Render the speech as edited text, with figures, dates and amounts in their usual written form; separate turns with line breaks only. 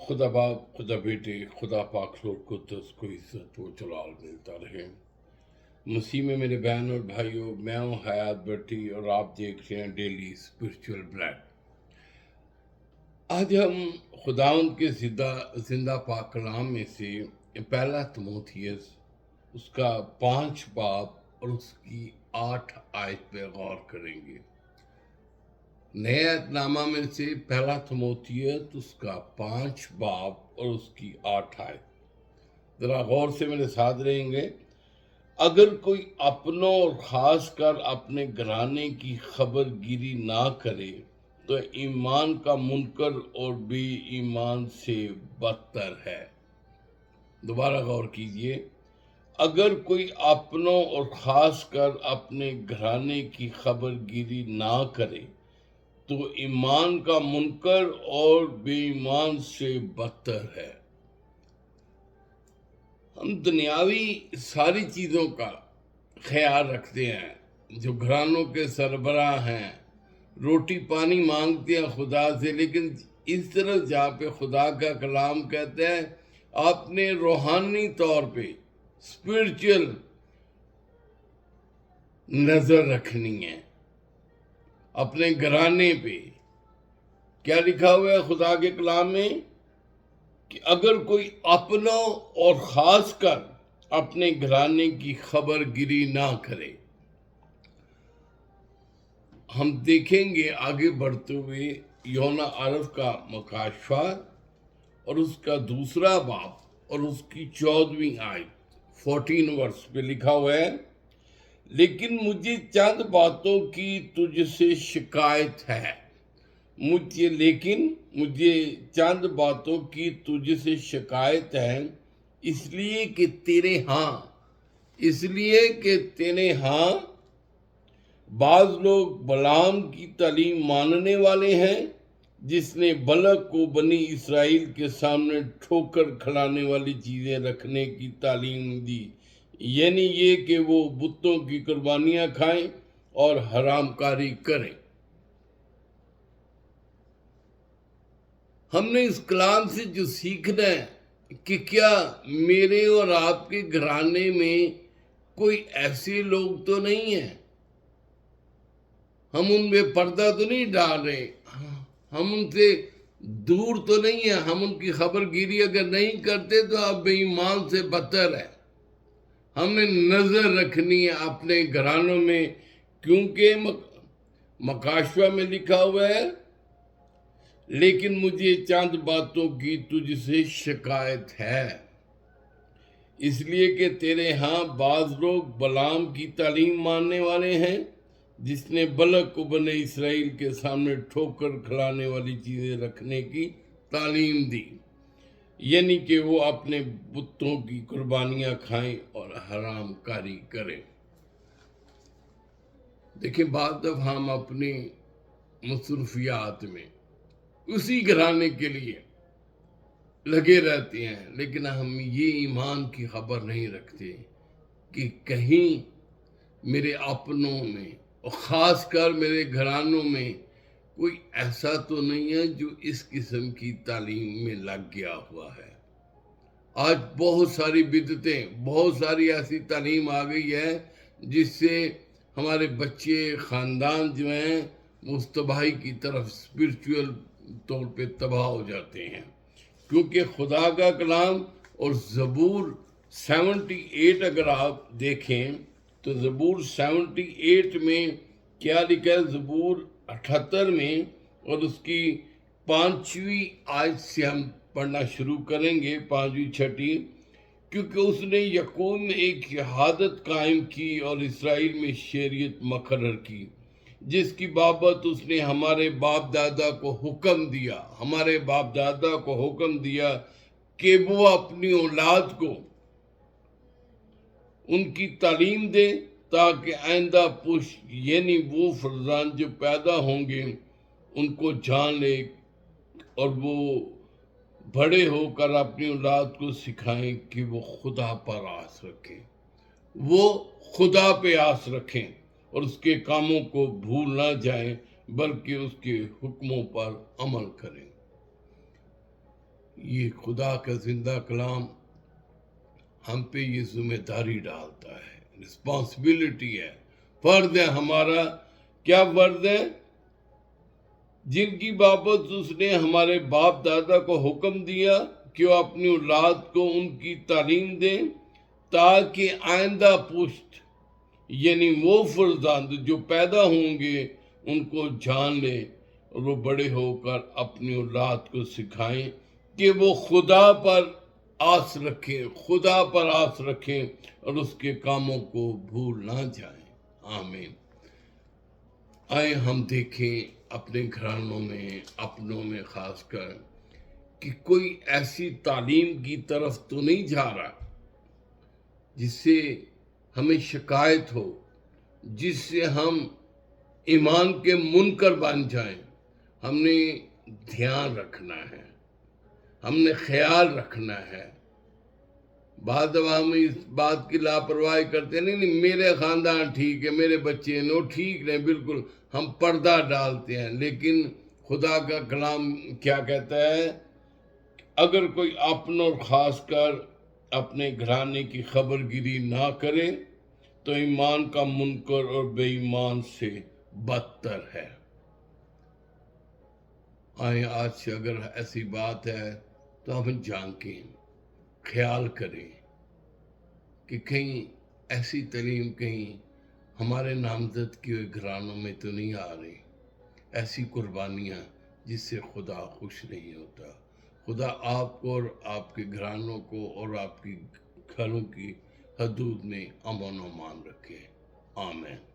خدا باپ، خدا بیٹے، خدا پاک لوگ قدس کو عزت و جلال ملتا رہے۔ مسیح میں میرے بہن اور بھائیوں، میں ہوں حیات بٹی اور آپ دیکھ رہے ہیں ڈیلی اسپرچول بریڈ۔ آج ہم خداوند کے زندہ پاک کلام میں سے پہلا تموتھیوس اس کا 5 باب اور اس کی 8 آیت پہ غور کریں گے۔ نئے عہد نامہ میں سے پہلا تموتھیوس اس کا 5 باب اور اس کی 8 آیت۔ ذرا غور سے میرے ساتھ رہیں گے۔ اگر کوئی اپنوں اور خاص کر اپنے گھرانے کی خبر گیری نہ کرے تو ایمان کا منکر اور بے ایمان سے بدتر ہے۔ دوبارہ غور کیجئے۔ اگر کوئی اپنوں اور خاص کر اپنے گھرانے کی خبر گیری نہ کرے تو ایمان کا منکر اور بے ایمان سے بدتر ہے۔ ہم دنیاوی ساری چیزوں کا خیال رکھتے ہیں، جو گھرانوں کے سربراہ ہیں، روٹی پانی مانگتے ہیں خدا سے، لیکن اس طرح جہاں پہ خدا کا کلام کہتا ہے آپ نے روحانی طور پہ اسپرچل نظر رکھنی ہے اپنے گھرانے پہ۔ کیا لکھا ہوا ہے خدا کے کلام میں؟ کہ اگر کوئی اپنوں اور خاص کر اپنے گھرانے کی خبر گیری نہ کرے۔ ہم دیکھیں گے آگے بڑھتے ہوئے یوحنا عرف کا مکاشفہ اور اس کا 2 باب اور اس کی 14ویں آیت 14 ورس پہ لکھا ہوا ہے، لیکن مجھے چند باتوں کی تجھ سے شکایت ہے۔ مجھے چند باتوں کی تجھ سے شکایت ہے، اس لیے کہ تیرے ہاں بعض لوگ بلعام کی تعلیم ماننے والے ہیں، جس نے بلق کو بنی اسرائیل کے سامنے ٹھوکر کھلانے والی چیزیں رکھنے کی تعلیم دی، یعنی یہ کہ وہ بتوں کی قربانیاں کھائیں اور حرام کاری کریں۔ ہم نے اس کلام سے جو سیکھنا ہے کہ کیا میرے اور آپ کے گھرانے میں کوئی ایسے لوگ تو نہیں ہیں، ہم ان میں پردہ تو نہیں ڈال رہے، ہم ان سے دور تو نہیں ہیں، ہم ان کی خبر گیری اگر نہیں کرتے تو آپ بے ایمان سے بدتر ہے۔ ہمیں نظر رکھنی ہے اپنے گھرانوں میں، کیونکہ مکاشفہ میں لکھا ہوا ہے، لیکن مجھے چند باتوں کی تجھ سے شکایت ہے، اس لیے کہ تیرے ہاں بعض لوگ بلعام کی تعلیم ماننے والے ہیں، جس نے بلق کو بنے اسرائیل کے سامنے ٹھوکر کھلانے والی چیزیں رکھنے کی تعلیم دی، یعنی کہ وہ اپنے بتوں کی قربانیاں کھائیں اور حرام کاری کریں۔ دیکھیں، بعض دفعہ ہم اپنی مصروفیات میں اسی گھرانے کے لیے لگے رہتے ہیں، لیکن ہم یہ ایمان کی خبر نہیں رکھتے کہ کہیں میرے اپنوں میں اور خاص کر میرے گھرانوں میں کوئی ایسا تو نہیں ہے جو اس قسم کی تعلیم میں لگ گیا ہوا ہے۔ آج بہت ساری بدعتیں، بہت ساری ایسی تعلیم آ گئی ہے جس سے ہمارے بچے، خاندان جو ہیں اس تباہی کی طرف اسپرچول طور پہ تباہ ہو جاتے ہیں، کیونکہ خدا کا کلام اور زبور 78 اگر آپ دیکھیں تو زبور 78 میں کیا لکھا ہے؟ زبور 78 میں اور اس کی 5ویں آیت سے ہم پڑھنا شروع کریں گے، 5ویں 6، کیونکہ اس نے یعقوب میں ایک شہادت قائم کی اور اسرائیل میں شریعت مقرر کی، جس کی بابت اس نے ہمارے باپ دادا کو حکم دیا کہ وہ اپنی اولاد کو ان کی تعلیم دے، تاکہ آئندہ پشت یعنی وہ فرزند جو پیدا ہوں گے ان کو جان لے اور وہ بڑے ہو کر اپنی اولاد کو سکھائیں کہ وہ خدا پہ آس رکھیں اور اس کے کاموں کو بھول نہ جائیں، بلکہ اس کے حکموں پر عمل کریں۔ یہ خدا کا زندہ کلام ہم پہ یہ ذمہ داری ڈالتا ہے، رسپانسبلٹی ہے، فرض ہے ہمارا۔ کیا فرض ہے؟ جن کی بابت اس نے ہمارے باپ دادا کو حکم دیا کہ وہ اپنی اولاد کو ان کی تعلیم دیں تاکہ آئندہ پشت یعنی وہ فرزند جو پیدا ہوں گے ان کو جان لیں اور وہ بڑے ہو کر اپنی اولاد کو سکھائیں کہ وہ خدا پر آس رکھیں، خدا پر آس رکھیں اور اس کے کاموں کو بھول نہ جائیں۔ آمین۔ آئے ہم دیکھیں اپنے گھرانوں میں، اپنوں میں خاص کر، کہ کوئی ایسی تعلیم کی طرف تو نہیں جا رہا جس سے ہمیں شکایت ہو، جس سے ہم ایمان کے منکر بن جائیں۔ ہم نے دھیان رکھنا ہے، ہم نے خیال رکھنا ہے۔ بعض دفعہ ہم اس بات کی لاپرواہی کرتے ہیں، نہیں میرے خاندان ٹھیک ہے، میرے بچے ہیں وہ ٹھیک نہیں، بالکل ہم پردہ ڈالتے ہیں۔ لیکن خدا کا کلام کیا کہتا ہے؟ اگر کوئی اپنا اور خاص کر اپنے گھرانے کی خبر گیری نہ کرے تو ایمان کا منکر اور بے ایمان سے بدتر ہے۔ آئیں آج سے اگر ایسی بات ہے تو ہم جانکیں، خیال کریں کہ کہیں ایسی تعلیم کہیں ہمارے نامزد کیے ہوئے گھرانوں میں تو نہیں آ رہی، ایسی قربانیاں جس سے خدا خوش نہیں ہوتا۔ خدا آپ کو اور آپ کے گھرانوں کو اور آپ کی گھروں کی حدود میں امن و امان رکھے۔ آمین۔